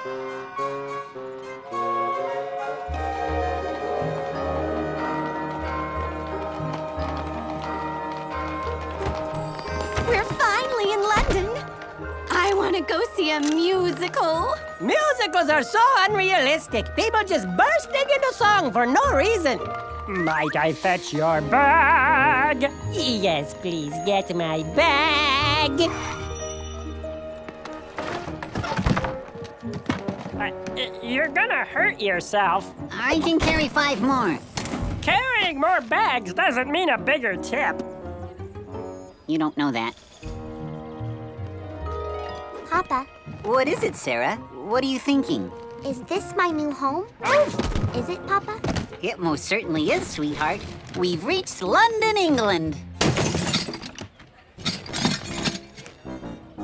We're finally in London. I want to go see a musical. Musicals are so unrealistic. People just bursting into song for no reason. Might I fetch your bag? Yes, please, get my bag. You're gonna hurt yourself. I can carry 5 more. Carrying more bags doesn't mean a bigger tip. You don't know that. Papa, What is it, Sarah? What are you thinking? is this my new home? Is it, Papa? It most certainly is, sweetheart. We've reached London, England.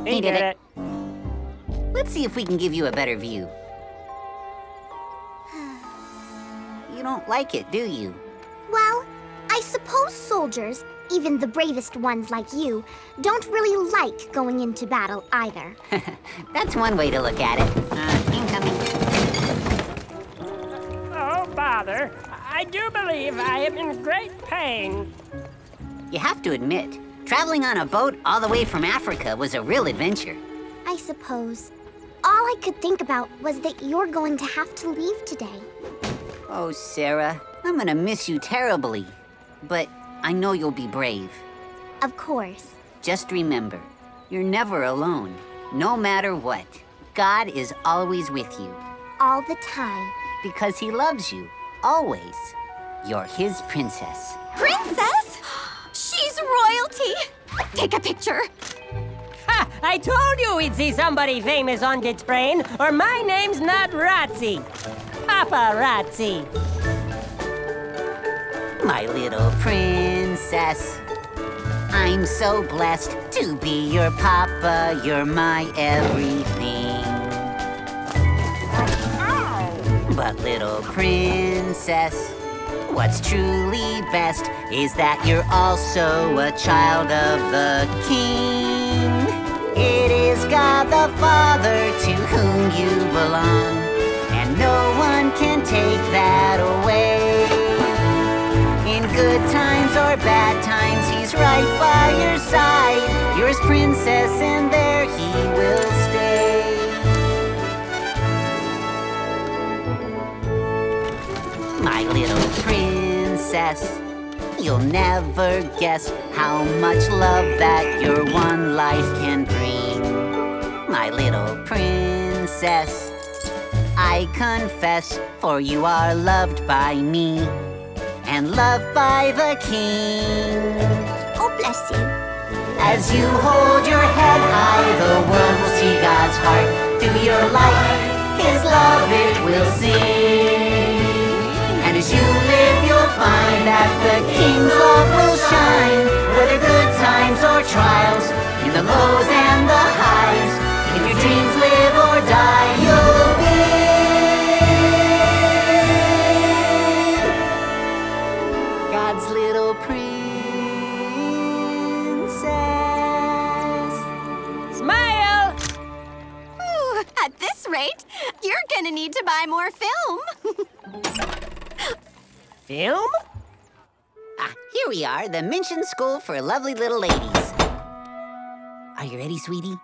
He did it. Let's see if we can give you a better view. You don't like it, do you? Well, I suppose soldiers, even the bravest ones like you, don't really like going into battle either. That's one way to look at it. Incoming. Oh, bother. I do believe I am in great pain. You have to admit, traveling on a boat all the way from Africa was a real adventure. I suppose. All I could think about was that you're going to have to leave today. Oh, Sarah, I'm gonna miss you terribly. But I know you'll be brave. Of course. Just remember, you're never alone. No matter what, God is always with you. All the time. Because he loves you, always. You're his princess. Princess? She's royalty. Take a picture. Ha! I told you we'd see somebody famous on the train, or my name's not Razzie. Paparazzi. My little princess. I'm so blessed to be your papa. You're my everything. But little princess, what's truly best is that you're also a child of the king. It is God the Father to whom you belong, and no one can take that away. In good times or bad times, he's right by your side. You're his princess, and there he will stay. My little princess, you'll never guess how much love that your one life can bring. My little princess, I confess, for you are loved by me and loved by the king. Oh, bless you. As you hold your head high, the world will see God's heart. Through your life, his love it will sing. And as you live, you'll find that the king's love will shine. Whether good times or trials, in the lows and the highs, if your dreams live or die, you'll be God's little princess. Smile! Ooh, at this rate, you're gonna need to buy more film. Film? Here we are, the Minchin School for Lovely Little Ladies. Are you ready, sweetie?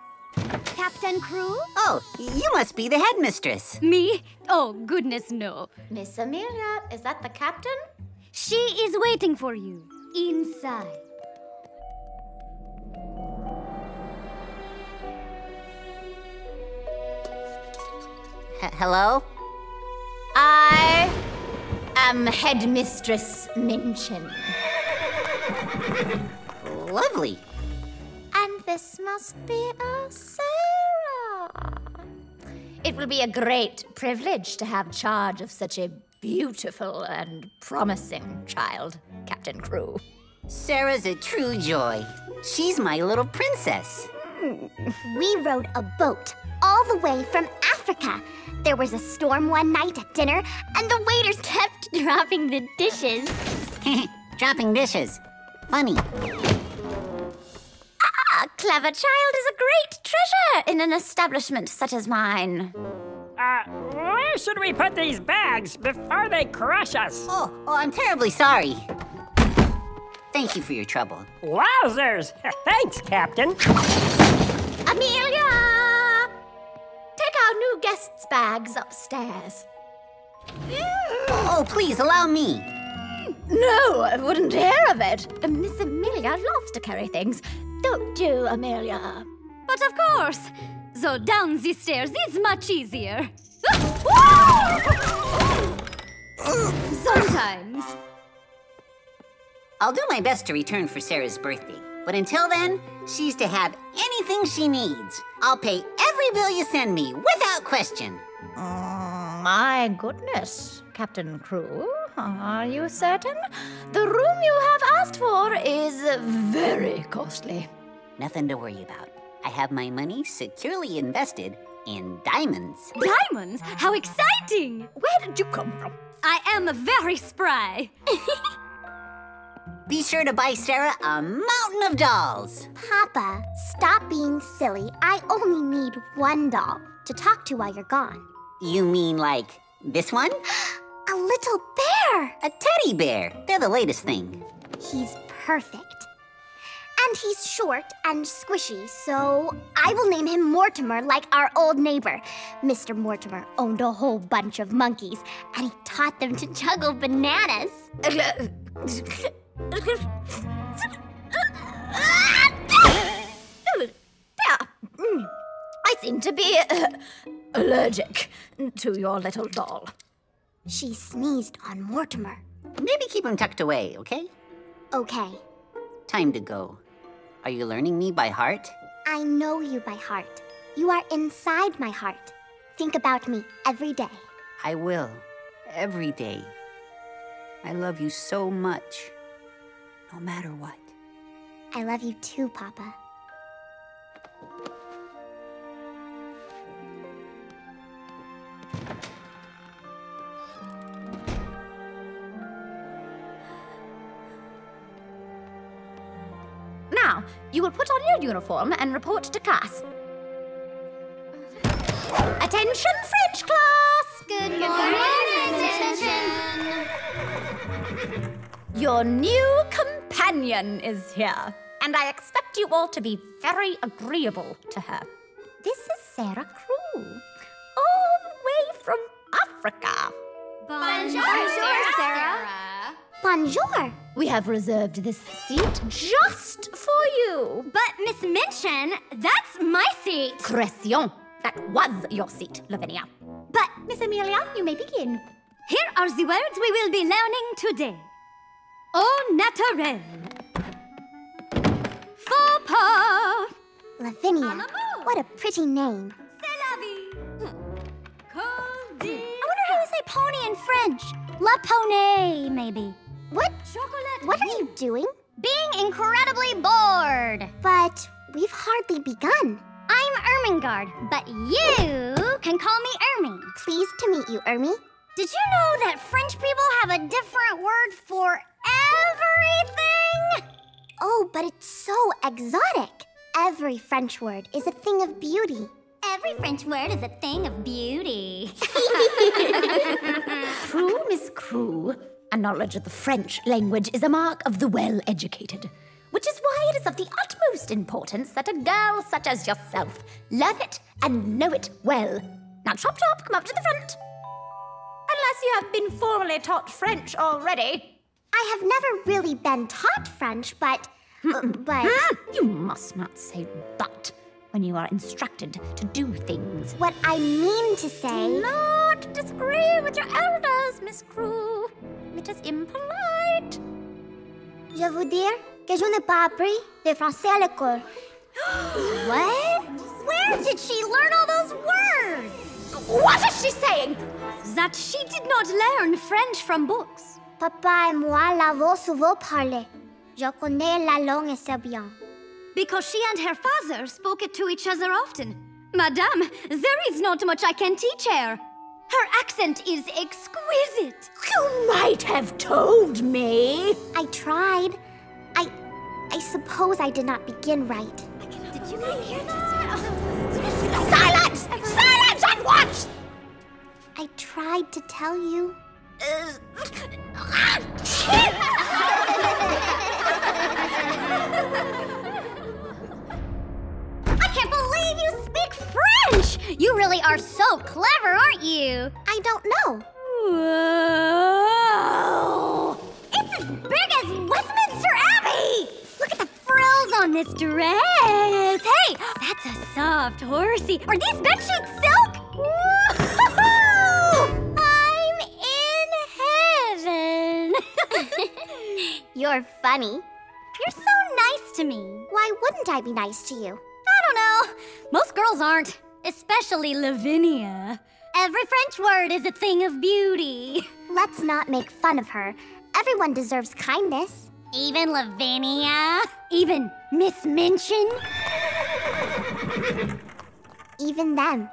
Captain Crew? Oh, you must be the headmistress. Me? Oh, goodness, no. Miss Amelia, is that the captain? She is waiting for you inside. Hello? I am Headmistress Minchin. Lovely. And this must be Sarah. It will be a great privilege to have charge of such a beautiful and promising child, Captain Crew. Sarah's a true joy. She's my little princess. We rode a boat all the way from Africa. There was a storm one night at dinner, and the waiters kept dropping the dishes. Dropping dishes. Funny. A clever child is a great treasure in an establishment such as mine. Where should we put these bags before they crush us? Oh, I'm terribly sorry. Thank you for your trouble. Wowzers! Thanks, Captain. Amelia! Take our new guests' bags upstairs. Oh, please, allow me. No, I wouldn't hear of it. Miss Amelia loves to carry things. Don't you, Amelia? But of course. So down the stairs is much easier. Sometimes. I'll do my best to return for Sarah's birthday. But until then, she's to have anything she needs. I'll pay every bill you send me, without question. My goodness, Captain Crew. Are you certain? The room you have asked for is very costly. Nothing to worry about. I have my money securely invested in diamonds. Diamonds? How exciting! Where did you come from? I am very spry. Be sure to buy Sarah a mountain of dolls. Papa, stop being silly. I only need one doll to talk to while you're gone. You mean like this one? A little bear! A teddy bear. They're the latest thing. He's perfect. And he's short and squishy, so I will name him Mortimer like our old neighbor. Mr. Mortimer owned a whole bunch of monkeys, and he taught them to juggle bananas. I seem to be allergic to your little doll. She sneezed on Mortimer. Maybe keep him tucked away, okay? Okay, Time to go. Are you learning me by heart? I know you by heart. You are inside my heart. Think about me every day. I will. Every day. I love you so much. No matter what. I love you too, Papa. Now, you will put on your uniform and report to class. Attention, French class! Good morning, attention. Your new companion is here, and I expect you all to be very agreeable to her. This is Sarah Crew, all the way from Africa. Bonjour, Sarah. Bonjour. We have reserved this seat just for you. But Miss Minchin, that's my seat. Pression. That was your seat, Lavinia. But Miss Amelia, you may begin. here are the words we will be learning today. Au naturel. Faux pas. Lavinia. What a pretty name. C'est la vie. I wonder how you say pony in French. La poney, maybe. What? Chocolate. What are you doing? Being incredibly bored. But we've hardly begun. I'm Ermengarde, but you can call me Ermi. Pleased to meet you, Ermi. Did you know that French people have a different word for everything? Oh, but it's so exotic. Every French word is a thing of beauty. Every French word is a thing of beauty. True, Miss Crew. A knowledge of the French language is a mark of the well-educated, which is why it is of the utmost importance that a girl such as yourself learn it and know it well. Now, Chop Chop, come up to the front. Unless you have been formally taught French already. I have never really been taught French, but... You must not say but when you are instructed to do things. What I mean to say... Not disagree with your elders, Miss Crew. It is impolite. Je vous dire que je n'ai pas appris le français à l'école. What? Where did she learn all those words? What is she saying? That she did not learn French from books. Papa et moi l'avons souvent parlé. Je connais la langue assez bien. Because she and her father spoke it to each other often. Madame, there is not much I can teach her. Her accent is exquisite. You might have told me. I tried. I suppose I did not begin right. Did you guys hear that? Silence! Silence at once! tried to tell you. I can't believe you speak French! You really are so clever, aren't you? I don't know. Whoa! It's as big as Westminster Abbey! Look at the frills on this dress! Hey, that's a soft horsey. Are these bedsheets silk? Woo-hoo-hoo! I'm in heaven! You're funny. You're so nice to me. Why wouldn't I be nice to you? I don't know. Most girls aren't, especially Lavinia. Every French word is a thing of beauty. Let's not make fun of her. Everyone deserves kindness. Even Lavinia? Even Miss Minchin? Even them.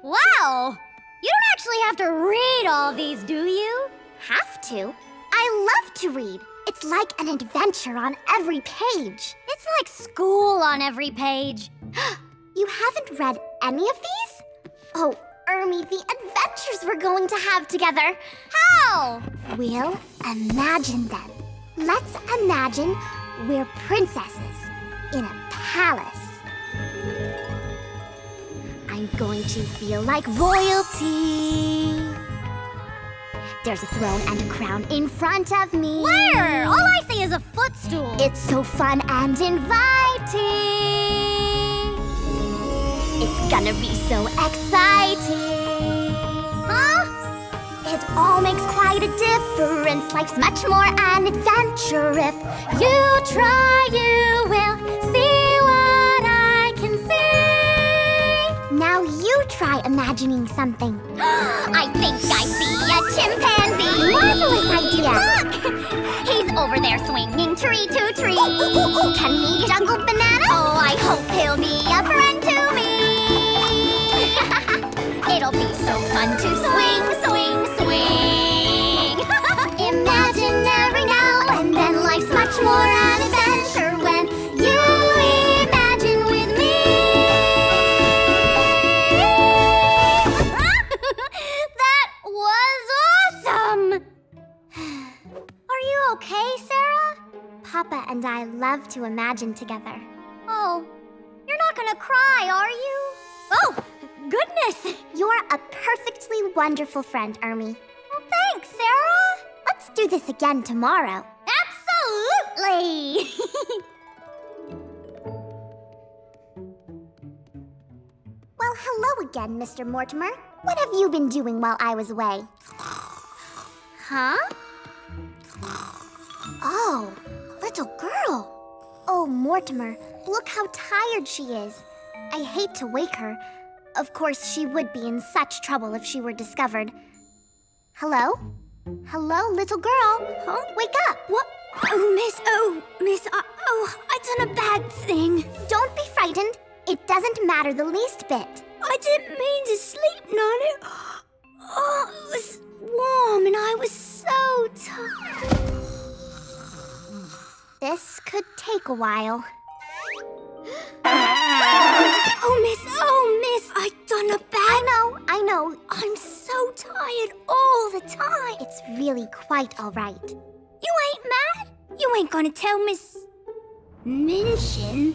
Wow! You don't actually have to read all these, do you? Have to? I love to read. It's like an adventure on every page. It's like school on every page. You haven't read any of these? Oh, Ermi, the adventures we're going to have together. How? We'll imagine them. Let's imagine we're princesses in a palace. I'm going to feel like royalty. There's a throne and a crown in front of me. Where? All I see is a footstool. It's so fun and inviting. It's gonna be so exciting. Huh? It all makes quite a difference. Life's much more an adventure. If you try, you will see what I can see. Now you try imagining something. I think I see a chimpanzee. Marvelous idea. Look! He's over there swinging tree to tree. Can he juggle bananas? Oh, I hope he'll be a friend to me. It'll be so fun to swing, swing, swing. Imaginary now and then life's much more an adventure when you imagine with me. That was awesome! Are you okay, Sarah? Papa and I love to imagine together. Oh, you're not gonna cry, are you? Oh, goodness! You're a perfectly wonderful friend, Ermi. Well, thanks, Sarah. Let's do this again tomorrow. Absolutely! Well, hello again, Mr. Mortimer. What have you been doing while I was away? Huh? Oh, little girl. Oh, Mortimer, look how tired she is. I hate to wake her. Of course, she would be in such trouble if she were discovered. Hello? Hello, little girl. Huh? Wake up. What? Oh, miss, I done a bad thing. Don't be frightened. It doesn't matter the least bit. I didn't mean to sleep, Nana. Oh, it was warm and I was so tired. This could take a while. Oh, miss, I done a bad... I know. I'm so tired all the time. It's really quite all right. You ain't mad? You ain't gonna tell Miss Minchin?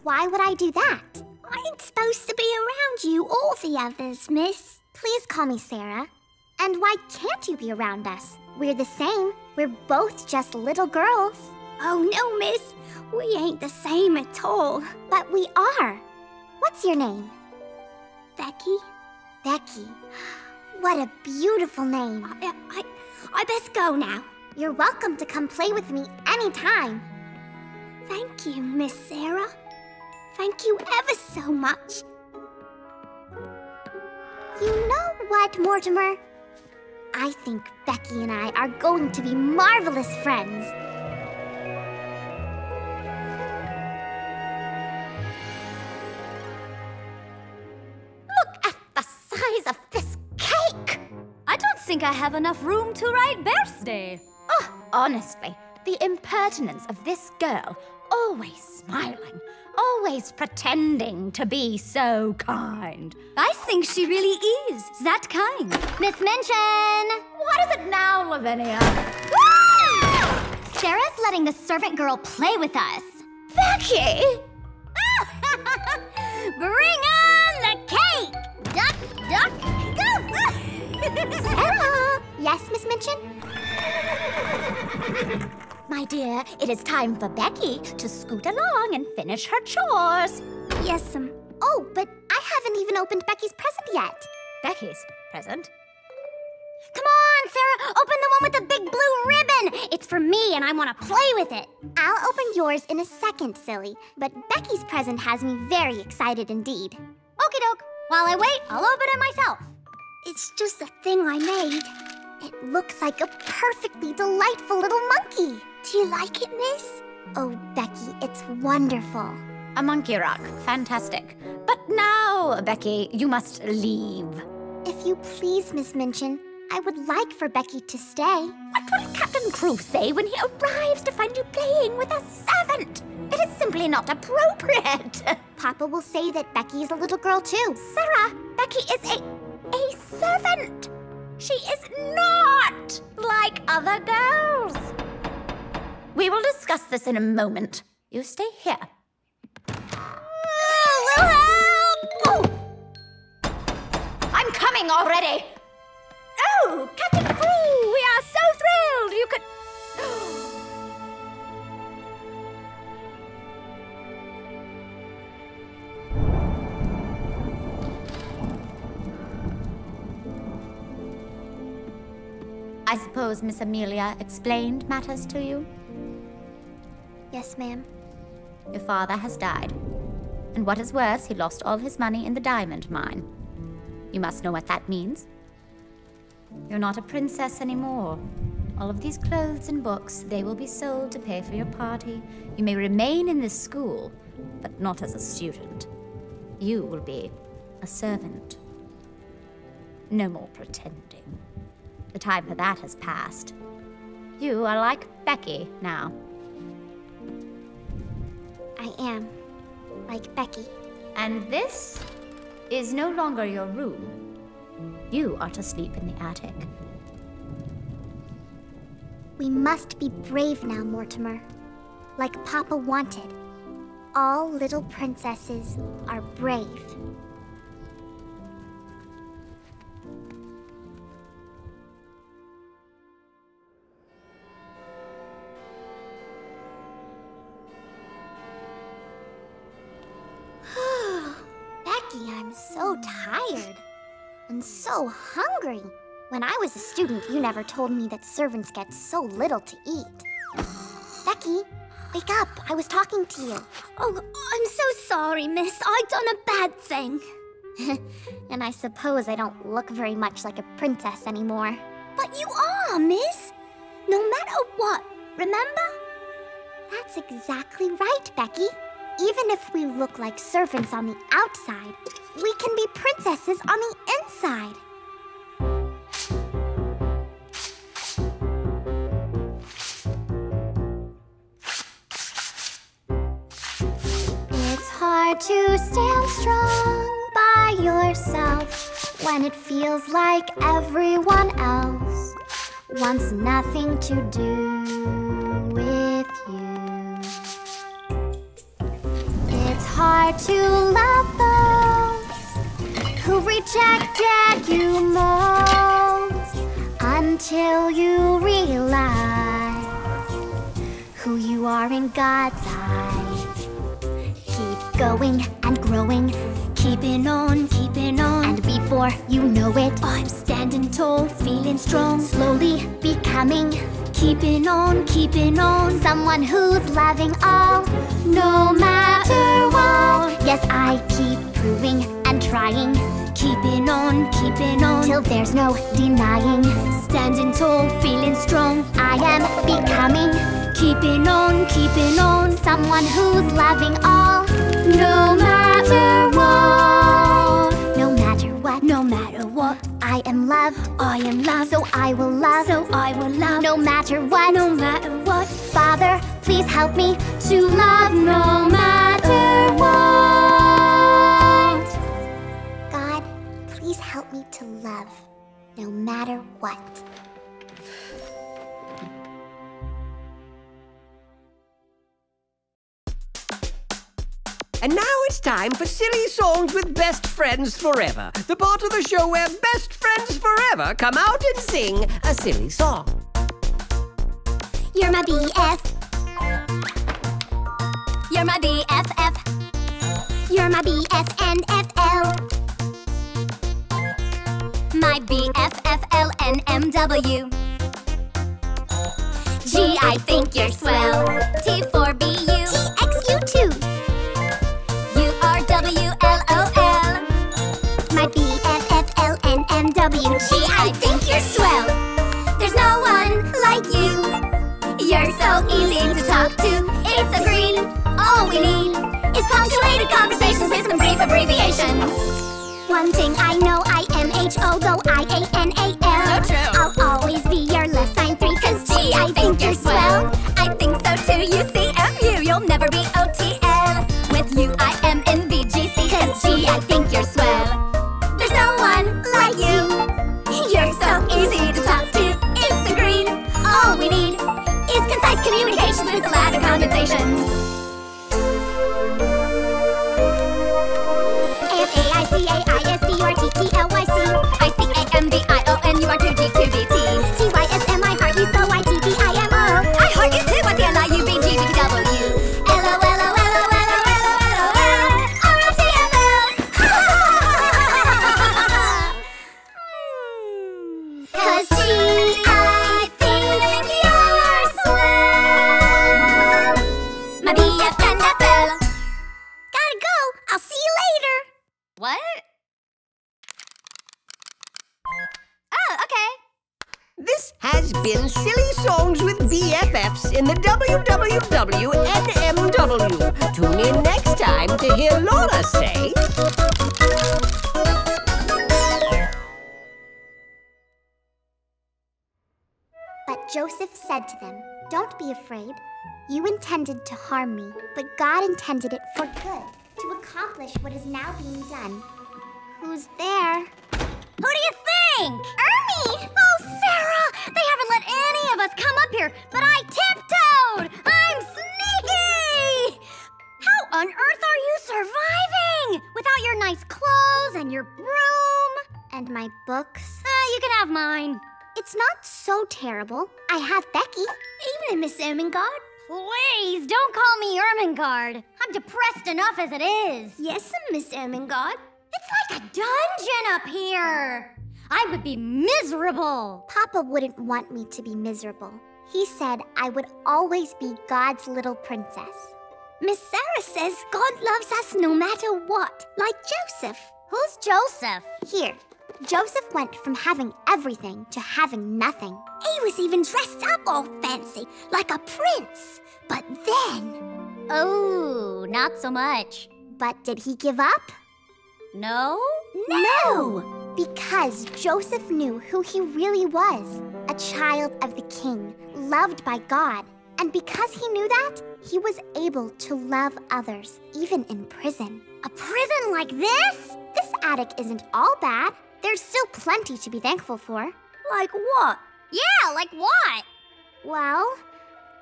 Why would I do that? I ain't supposed to be around you or the others, miss. Please call me Sarah. And why can't you be around us? We're the same. We're both just little girls. Oh, no, miss. We ain't the same at all. But we are. What's your name? Becky? Becky. What a beautiful name. I best go now. You're welcome to come play with me anytime. Thank you, Miss Sarah. Thank you ever so much. You know what, Mortimer? I think Becky and I are going to be marvelous friends. Look at the size of this cake! I don't think I have enough room to write birthday. Oh, honestly, the impertinence of this girl always smiling, always pretending to be so kind. I think she really is that kind. Miss Minchin! What is it now, Lavinia? Sarah's letting the servant girl play with us. Becky! Bring on the cake! Duck, duck, go! Sarah! Yes, Miss Minchin? My dear, it is time for Becky to scoot along and finish her chores. Yes, Oh, but I haven't even opened Becky's present yet. Becky's present? Come on, Sarah! Open the one with the big blue ribbon! It's for me and I want to play with it. I'll open yours in a second, silly. But Becky's present has me very excited indeed. Okie doke. While I wait, I'll open it myself. It's just a thing I made. It looks like a perfectly delightful little monkey. Do you like it, miss? Oh, Becky, it's wonderful. A monkey rock. Fantastic. But now, Becky, you must leave. If you please, Miss Minchin, I would like for Becky to stay. What will Captain Crew say when he arrives to find you playing with a servant? It is simply not appropriate. Papa will say that Becky is a little girl too. Sarah, Becky is a servant. She is not like other girls. We will discuss this in a moment. You stay here. Little help! Oh! I'm coming already. Oh, Captain Crew, we are so thrilled you could... I suppose Miss Amelia explained matters to you? Yes, ma'am. Your father has died. And what is worse, he lost all his money in the diamond mine. You must know what that means. You're not a princess anymore. All of these clothes and books, they will be sold to pay for your party. You may remain in this school, but not as a student. You will be a servant. No more pretending. The time for that has passed. You are like Becky now. I am. Like Becky. And this is no longer your room. You are to sleep in the attic. We must be brave now, Mortimer. Like Papa wanted. All little princesses are brave. Becky, I'm so tired. And so hungry. When I was a student, you never told me that servants get so little to eat. Becky, wake up. I was talking to you. Oh, I'm so sorry, miss. I've done a bad thing. And I suppose I don't look very much like a princess anymore. But you are, miss. No matter what, remember? That's exactly right, Becky. Even if we look like servants on the outside, we can be princesses on the inside. It's hard to stand strong by yourself when it feels like everyone else wants nothing to do with you. It's hard to love those who rejected you most until you realize who you are in God's eyes. Keep going and growing, keeping on, and before you know it, I'm standing tall, feeling strong, slowly becoming, keeping on, someone who's loving all, no matter what. Yes, I keep proving and trying, keeping on, till there's no denying. Standing tall, feeling strong, I am becoming, keeping on, someone who's loving all, no matter what. No matter what, no matter what. I am loved, so I will love, no matter what, Father, please help me to love no matter what. God, please help me to love no matter what. And now it's time for Silly Songs with Best Friends Forever, the part of the show where best friends forever come out and sing a silly song. You're my BF. You're my BFF. You're my BFNFL. My BFFLNMW. G, I think you're swell. T for BU. TXU2. URWLOL. My BFFLNMW. G, I think you're swell. There's no one like you. You're so easy to talk to. It's a green. All we need is punctuated conversations with some brief abbreviations. One thing I know, IMHO, though IANAL. So true. I'll always be your less sign 3, cause G, I think you're swell. I think so too, UCMU. You'll never be OTL. With you, I am in VGC. Cause G, I think you're swell. There's no one like you. You're so easy to talk to. It's a green. All we need is concise communications with elaborate conversations. AFAICAISDURTTLYC. ICAMBION, you are 2G2BT. TYSM, I heart you, so ITBIMO. I heart you too, what's the LIUBGBW? Cause G, I think you're swell. My BFNFL. Gotta go. I'll see you later. What? Oh, okay. This has been Silly Songs with BFFs in the WWWNMW. Tune in next time to hear Lola say... But Joseph said to them, "Don't be afraid. You intended to harm me, but God intended it for good, to accomplish what is now being done." Who's there? Who do you think? Ernie! Oh, Sarah! They haven't let any of us come up here, but I tiptoed! I'm sneaky! How on earth are you surviving? Without your nice clothes and your broom? And my books? You can have mine. It's not so terrible. I have Becky. Evening, Miss Ermengarde. Please, don't call me Ermengarde. I'm depressed enough as it is. Yes, Miss Ermengarde. It's like a dungeon up here. I would be miserable. Papa wouldn't want me to be miserable. He said I would always be God's little princess. Miss Sarah says God loves us no matter what, like Joseph. Who's Joseph? Here, Joseph went from having everything to having nothing. He was even dressed up all fancy, like a prince. But then... Oh, not so much. But did he give up? No? No! Because Joseph knew who he really was, a child of the king, loved by God. And because he knew that, he was able to love others, even in prison. A prison like this? This attic isn't all bad. There's still plenty to be thankful for. Like what? Yeah, like what? Well,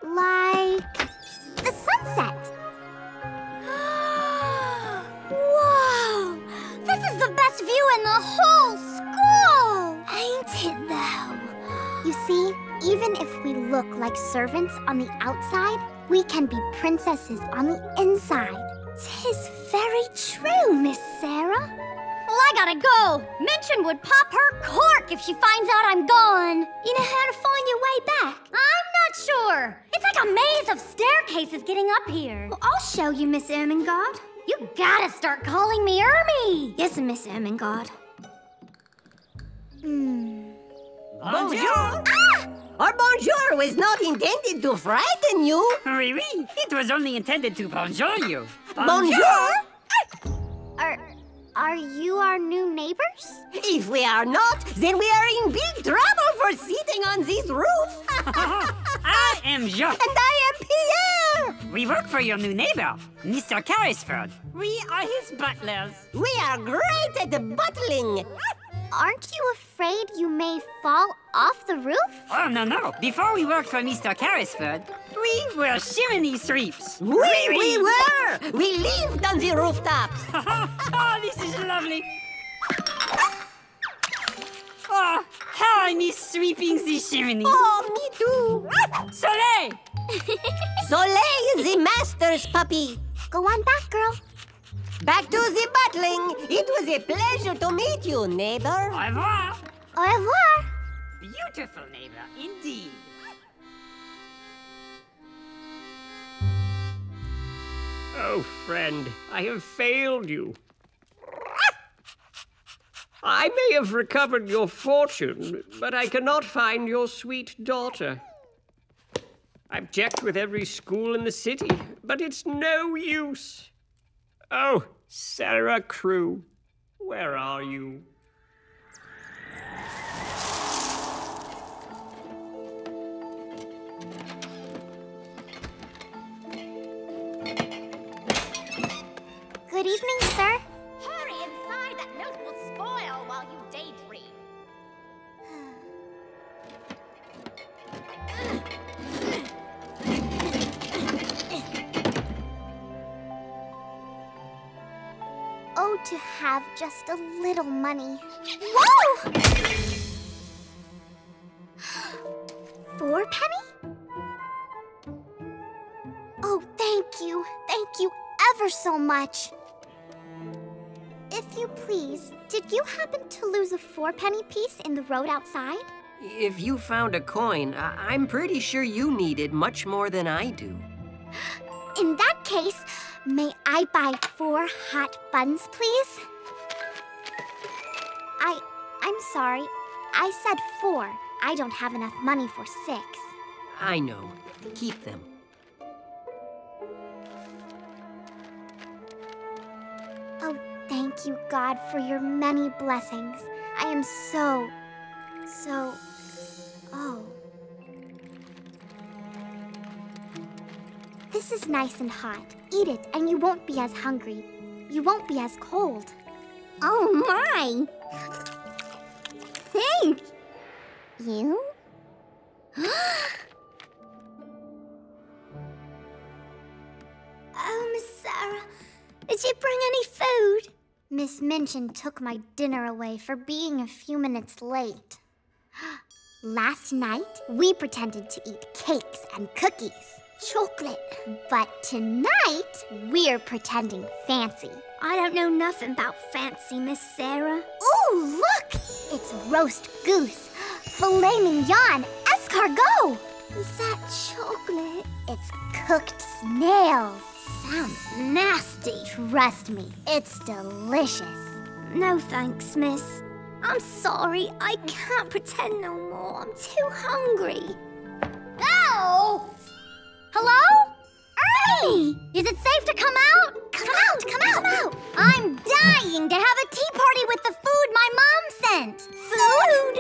like the sunset. Whoa! This is the best view in the whole school! Ain't it though? You see, even if we look like servants on the outside, we can be princesses on the inside. 'Tis very true, Miss Sarah. Well, I gotta go. Minchin would pop her cork if she finds out I'm gone. You know how to find your way back? I'm not sure. It's like a maze of staircases getting up here. Well, I'll show you, Miss Ermengarde. You gotta start calling me Ermi. Yes, Miss Ermengarde. Bonjour! Our bonjour was not intended to frighten you. Oui, oui. It was only intended to bonjour you. Bonjour! Are you our new neighbors? If we are not, then we are in big trouble for sitting on this roof. I am Jacques. And I am Pierre! We work for your new neighbor, Mr. Carrisford. We are his butlers. We are great at buttling! Aren't you afraid you may fall off the roof? Oh, no. Before we worked for Mr. Carrisford, we were chimney sweeps. We were! We lived on the rooftops! Oh, this is lovely. Oh, how I miss sweeping the chimney. Oh, me too! Soleil! Soleil is the master's puppy. Go on back, girl. Back to the battling. It was a pleasure to meet you, neighbor. Au revoir. Au revoir. Beautiful neighbor, indeed. Oh, friend, I have failed you. I may have recovered your fortune, but I cannot find your sweet daughter. I've checked with every school in the city, but it's no use. Oh, Sarah Crew, where are you? Good evening, sir. Hurry inside! That note will spoil while you daydream. Oh, to have just a little money. Whoa! 4 penny? Oh, thank you. Thank you ever so much. If you please, did you happen to lose a 4 penny piece in the road outside? If you found a coin, I'm pretty sure you need it much more than I do. In that case, may I buy 4 hot buns, please? I'm sorry. I said 4. I don't have enough money for 6. I know. Keep them. Oh, thank you, God, for your many blessings. I am so... Oh. This is nice and hot. Eat it, and you won't be as hungry. You won't be as cold. Oh, my! Thank you? Oh, Miss Sarah, did you bring any food? Miss Minchin took my dinner away for being a few minutes late. Last night, we pretended to eat cakes and cookies. Chocolate. But tonight, we're pretending fancy. I don't know nothing about fancy, Miss Sarah. Ooh, look! It's roast goose, filet mignon, escargot. Is that chocolate? It's cooked snails. Sounds nasty. Trust me, it's delicious. No thanks, miss. I'm sorry, I can't pretend no more. I'm too hungry. Oh! Hello? Ernie! Is it safe to come out? Come out! I'm dying to have a tea party with the food my mom sent. Food?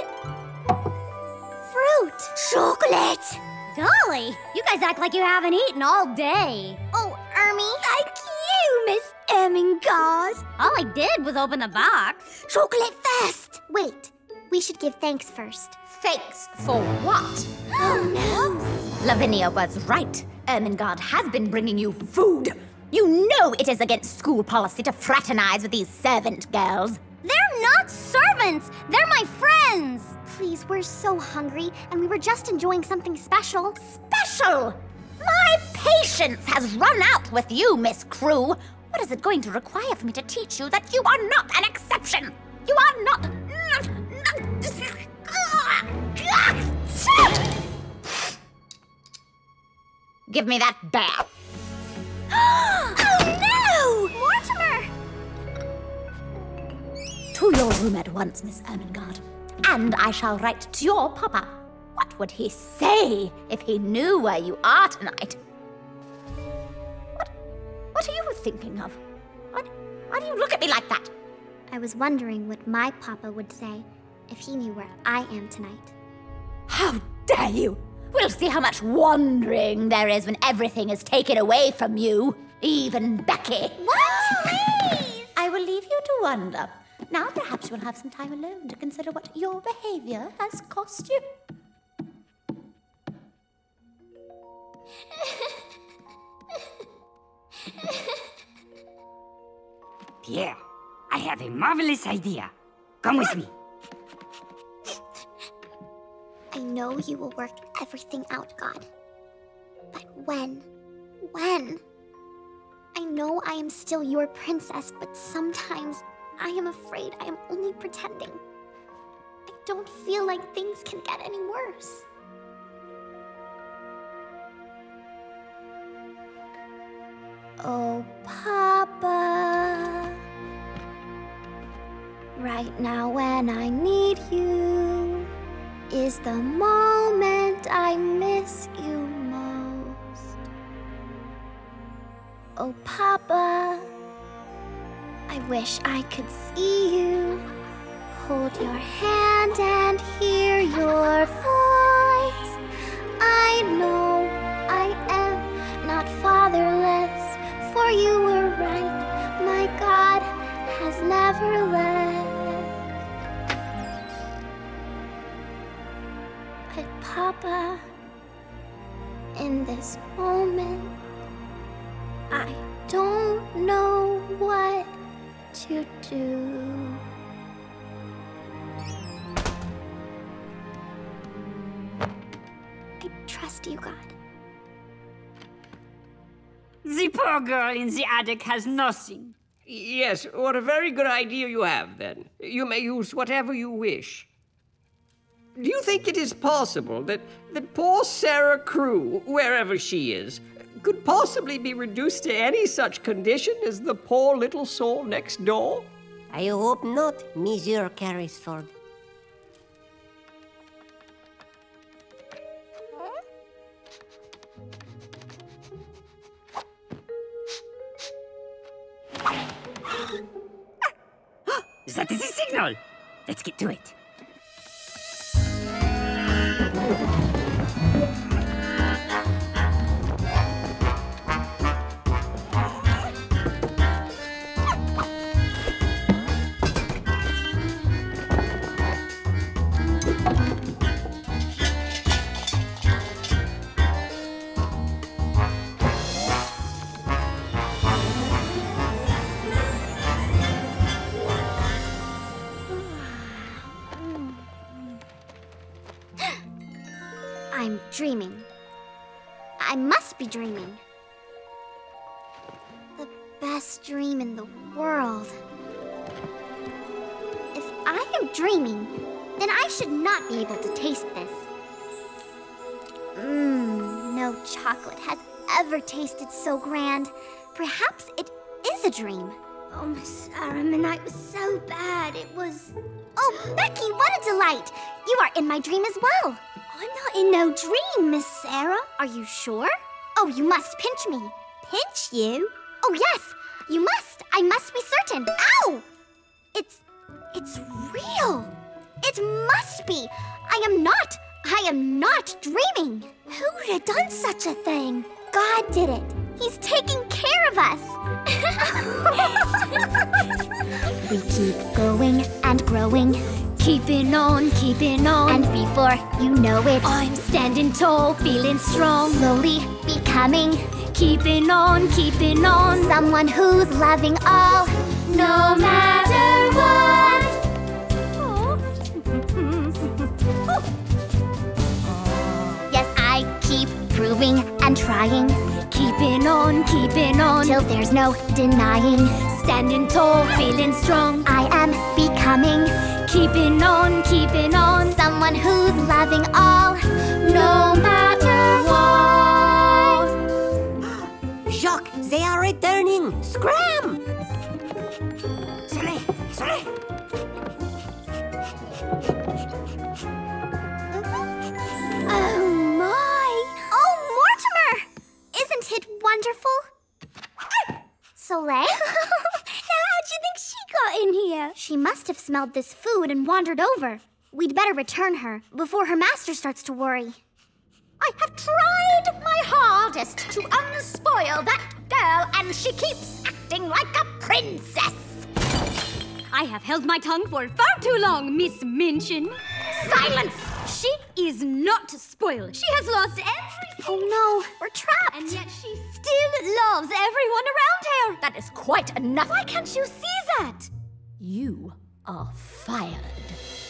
Fruit. Chocolate. Dolly, you guys act like you haven't eaten all day. Oh, Ernie. Thank you, Miss Ermengarde. All I did was open the box. Chocolate first. Wait, we should give thanks first. Thanks for what? Oh, no. Lavinia was right. Ermengarde has been bringing you food. You know it is against school policy to fraternize with these servant girls. They're not servants. They're my friends. Please, we're so hungry, and we were just enjoying something special. Special? My patience has run out with you, Miss Crew. What is it going to require for me to teach you that you are not an exception? You are not... Give me that bear. Oh, no! Mortimer! To your room at once, Miss Ermengarde. And I shall write to your papa. What would he say if he knew where you are tonight? What are you thinking of? Why do you look at me like that? I was wondering what my papa would say if he knew where I am tonight. How dare you! We'll see how much wandering there is when everything is taken away from you. Even Becky. What? Please! I will leave you to wonder. Now perhaps you'll have some time alone to consider what your behavior has cost you. Pierre, I have a marvelous idea. Come with me. I know you will work everything out, God. But when? When? I know I am still your princess, but sometimes I am afraid I am only pretending. I don't feel like things can get any worse. Oh, Papa. Right now when I need you is the moment I miss you most. Oh, Papa, I wish I could see you, hold your hand and hear your voice. I know I am not fatherless, for you were right, my God has never left. But Papa, in this moment, I don't know what to do. I trust you, God. The poor girl in the attic has nothing. Yes, what a very good idea you have, then. You may use whatever you wish. Do you think it is possible that poor Sarah Crew, wherever she is, could possibly be reduced to any such condition as the poor little soul next door? I hope not, Monsieur Carrisford. That is a signal. Let's get to it. I'm dreaming. I must be dreaming. The best dream in the world. If I am dreaming, then I should not be able to taste this. No chocolate has ever tasted so grand. Perhaps it is a dream. Oh, Miss Sarah, the night was so bad. It was... Oh, Becky, what a delight! You are in my dream as well. I'm not in no dream, Miss Sarah. Are you sure? Oh, you must pinch me. Pinch you? Oh, yes, you must. I must be certain. Ow! It's real. It must be. I am not dreaming. Who would have done such a thing? God did it. He's taking care of us. We keep going and growing. Keeping on, and before you know it, I'm standing tall, feeling strong, slowly becoming, keeping on, someone who's loving all, no matter what. Yes, I keep proving and trying, keeping on, till there's no denying, standing tall, feeling strong, I am becoming. Keeping on, someone who's loving all, no matter what. Jacques, they are returning! Scram! Soleil! Oh my! Oh, Mortimer! Isn't it wonderful? Soleil? Now how'd you think she got in here? She must have smelled this food and wandered over. We'd better return her before her master starts to worry. I have tried my hardest to unspoil that girl, and she keeps acting like a princess. I have held my tongue for far too long, Miss Minchin. Silence! She is not spoiled. She has lost everything. Oh no, we're trapped. And yet she still loves everyone around her. That is quite enough. Why can't you see that? You are fired,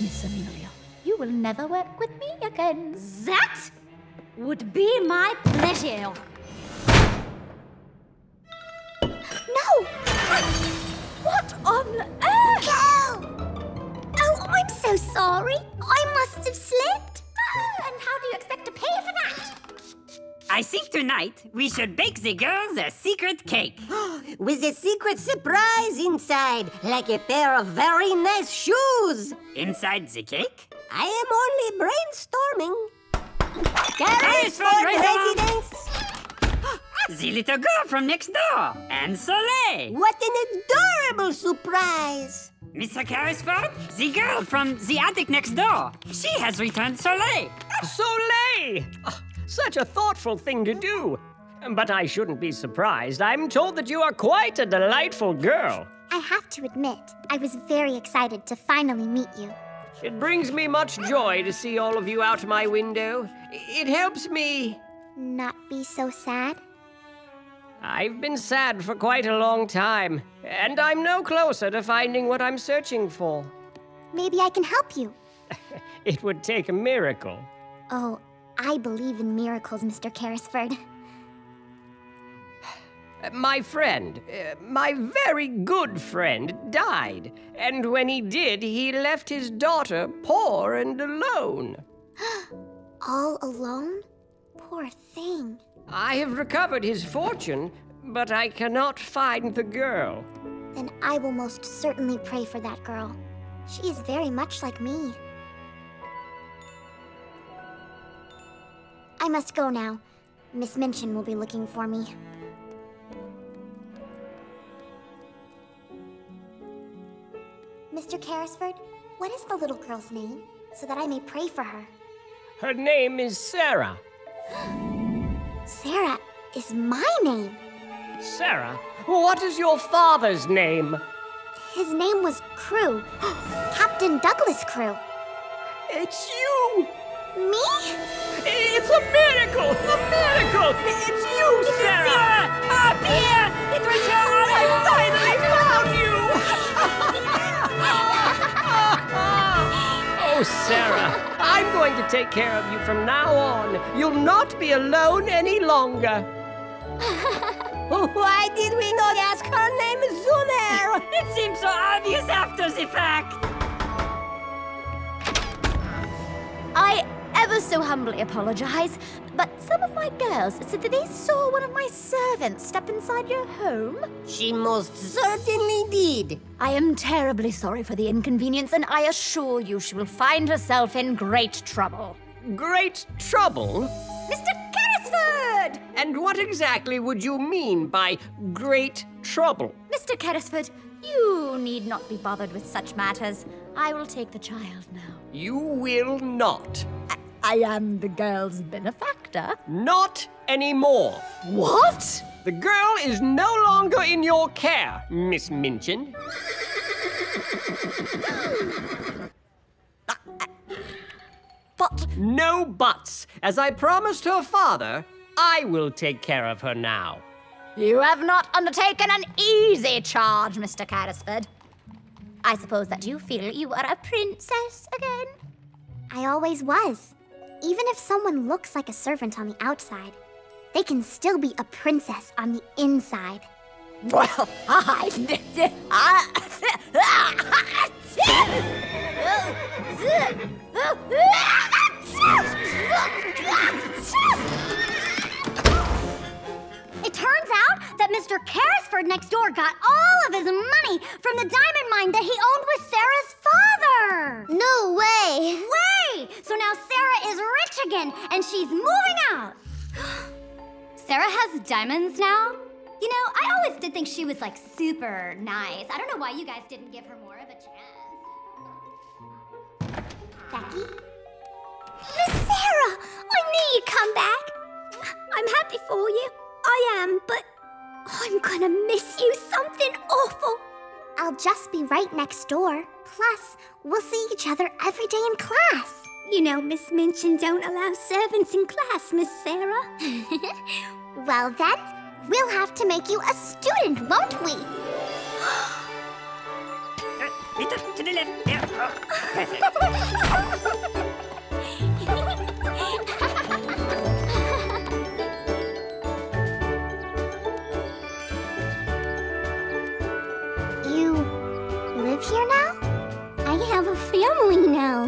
Miss Amelia. You will never work with me again. That would be my pleasure. No! What on earth? No! Oh, I'm so sorry. I must have slipped. And how do you expect to pay for that? I think tonight we should bake the girls a secret cake. With a secret surprise inside, like a pair of very nice shoes. Inside the cake? I am only brainstorming. Carrisford residence! The little girl from next door, and Soleil. What an adorable surprise! Mr. Carrisford, the girl from the attic next door. She has returned Soleil. Soleil! Such a thoughtful thing to do. But I shouldn't be surprised. I'm told that you are quite a delightful girl. I have to admit, I was very excited to finally meet you. It brings me much joy to see all of you out my window. It helps me... Not be so sad? I've been sad for quite a long time, and I'm no closer to finding what I'm searching for. Maybe I can help you. It would take a miracle. Oh, I believe in miracles, Mr. Carrisford. My friend, my very good friend, died. And when he did, he left his daughter poor and alone. All alone? Poor thing. I have recovered his fortune, but I cannot find the girl. Then I will most certainly pray for that girl. She is very much like me. I must go now. Miss Minchin will be looking for me. Mr. Carrisford, what is the little girl's name, so that I may pray for her? Her name is Sarah. Sarah is my name. Sarah? What is your father's name? His name was Crew. Captain Douglas Crew. It's you! Me? It's a miracle! A miracle! It's you, Sarah! Up here! It was your I finally found you! Oh, Sarah, I'm going to take care of you from now on. You'll not be alone any longer. Why did we not ask her name sooner? It seems so obvious after the fact. I ever so humbly apologize, but some of my girls said that they saw one of my servants step inside your home. She most certainly did. I am terribly sorry for the inconvenience, and I assure you she will find herself in great trouble. Great trouble? Mr. Carrisford! And what exactly would you mean by great trouble? Mr. Carrisford, you need not be bothered with such matters. I will take the child now. You will not. I am the girl's benefactor. Not anymore. What? The girl is no longer in your care, Miss Minchin. But... No buts. As I promised her father, I will take care of her now. You have not undertaken an easy charge, Mr. Carrisford. I suppose that you feel you are a princess again? I always was. Even if someone looks like a servant on the outside, they can still be a princess on the inside. Well, It turns out that Mr. Carrisford next door got all of his money from the diamond mine that he owned with Sarah's father. No way! Way! So now Sarah is rich again, and she's moving out. Sarah has diamonds now? You know, I always did think she was, like, super nice. I don't know why you guys didn't give her more of a chance. Becky? Miss Sarah! I knew you'd come! come back. I'm happy for you. I am, but I'm gonna miss you something awful. I'll just be right next door. Plus, we'll see each other every day in class. You know, Miss Minchin don't allow servants in class, Miss Sarah. Well then, we'll have to make you a student, won't we? To the left. There. Oh, perfect. You live here now? I have a family now.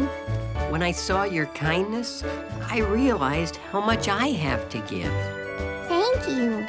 When I saw your kindness, I realized how much I have to give. Thank you.